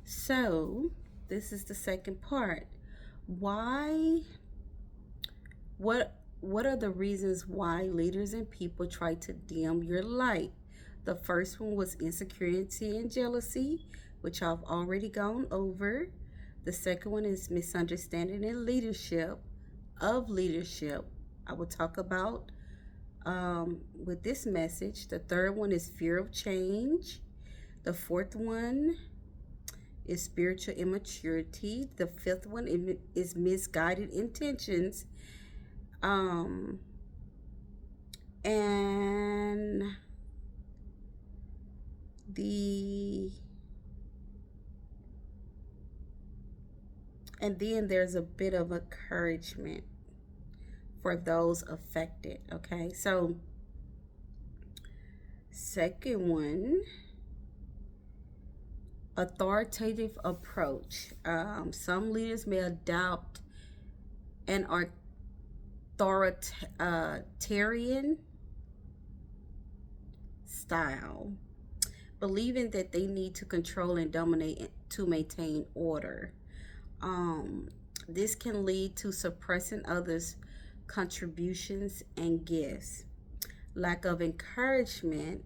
So, this is the second part. Why what are the reasons why leaders and people try to dim your light? The first one was insecurity and jealousy, which I've already gone over. The second one is misunderstanding in leadership of leadership. I will talk about with this message. The third one is fear of change. The fourth one is spiritual immaturity. The fifth one is misguided intentions. Um, and the and then there's a bit of encouragement for those affected. Okay, so second one, authoritative approach. Some leaders may adopt an authoritarian style, believing that they need to control and dominate to maintain order. This can lead to suppressing others' contributions and gifts. Lack of encouragement.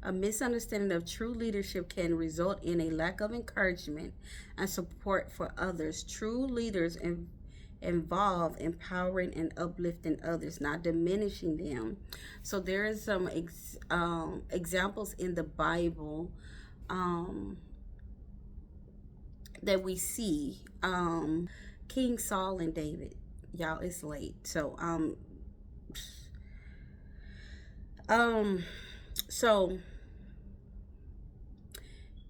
A misunderstanding of true leadership can result in a lack of encouragement and support for others. True leaders involve empowering and uplifting others, not diminishing them. So there is some examples in the Bible that we see. King Saul and David. Y'all, it's late. So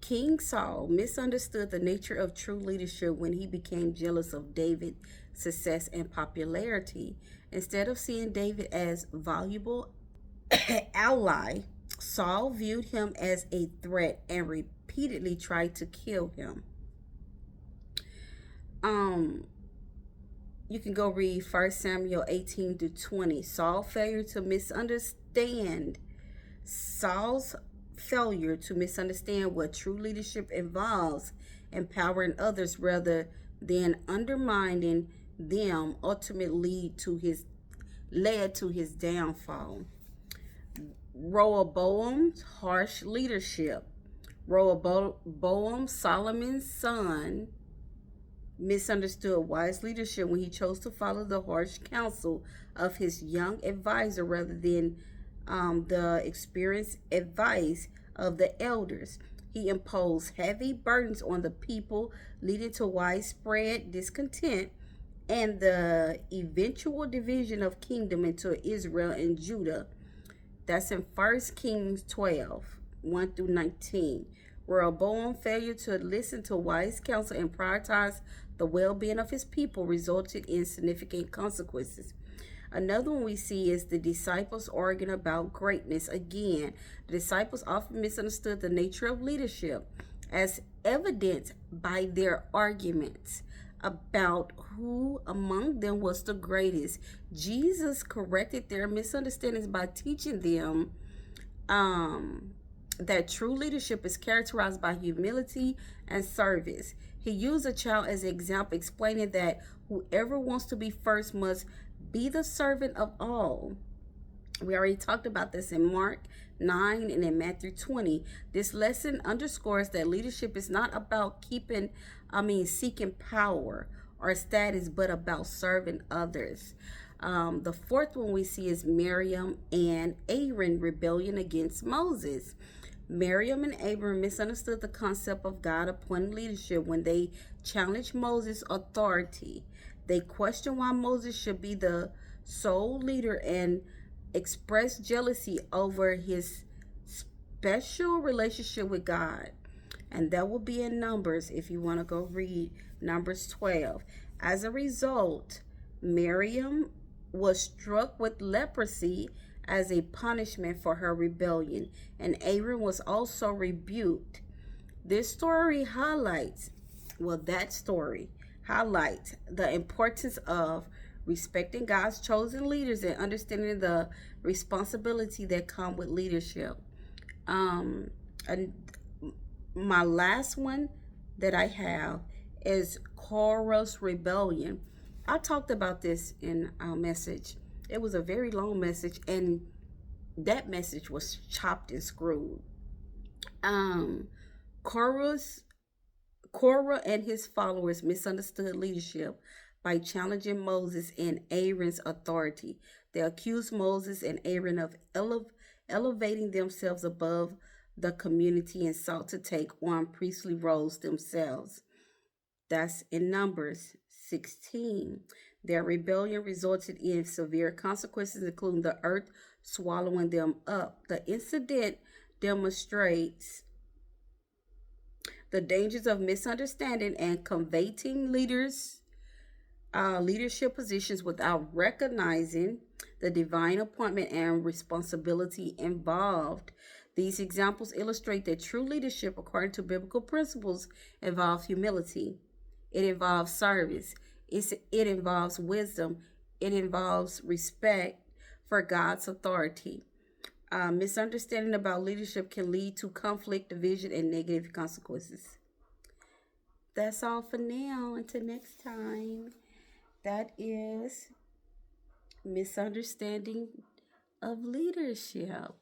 King Saul misunderstood the nature of true leadership when he became jealous of David's success and popularity. Instead of seeing David as valuable ally, Saul viewed him as a threat and repeatedly tried to kill him. You can go read 1 Samuel 18-20. Saul's failure to misunderstand what true leadership involves, empowering others rather than undermining them, ultimately led to his downfall. Rehoboam's harsh leadership. Rehoboam, Solomon's son, misunderstood wise leadership when he chose to follow the harsh counsel of his young advisor rather than the experienced advice of the elders. He imposed heavy burdens on the people, leading to widespread discontent and the eventual division of kingdom into Israel and Judah. That's in 1 Kings 12:1-19. Rehoboam's failure to listen to wise counsel and prioritize the well-being of his people resulted in significant consequences. Another one we see is the disciples arguing about greatness. Again, the disciples often misunderstood the nature of leadership, as evident by their arguments about who among them was the greatest. Jesus corrected their misunderstandings by teaching them that true leadership is characterized by humility and service. He used a child as an example, explaining that whoever wants to be first must be the servant of all. We already talked about this in Mark 9 and in Matthew 20. This lesson underscores that leadership is not about seeking power or status, but about serving others. The fourth one we see is Miriam and Aaron rebellion against Moses. Miriam and Aaron misunderstood the concept of God appointing leadership when they challenged Moses' authority. They questioned why Moses should be the sole leader and expressed jealousy over his special relationship with God. And that will be in Numbers if you want to go read Numbers 12. As a result, Miriam was struck with leprosy as a punishment for her rebellion, and Aaron was also rebuked. This story highlights the importance of respecting God's chosen leaders and understanding the responsibility that come with leadership. Um, and my last one that I have is Korah's rebellion. I talked about this in our message. It was a very long message, and that message was chopped and screwed. Um, Korah's Korah and his followers misunderstood leadership by challenging Moses and Aaron's authority. They accused Moses and Aaron of elevating themselves above the community and sought to take on priestly roles themselves. That's in Numbers 16. Their rebellion resulted in severe consequences, including the earth swallowing them up. The incident demonstrates the dangers of misunderstanding and coveting leadership positions without recognizing the divine appointment and responsibility involved. These examples illustrate that true leadership, according to biblical principles, involves humility. It involves service. It involves wisdom. It involves respect for God's authority. Misunderstanding about leadership can lead to conflict, division, and negative consequences. That's all for now. Until next time, that is Misunderstanding of Leadership.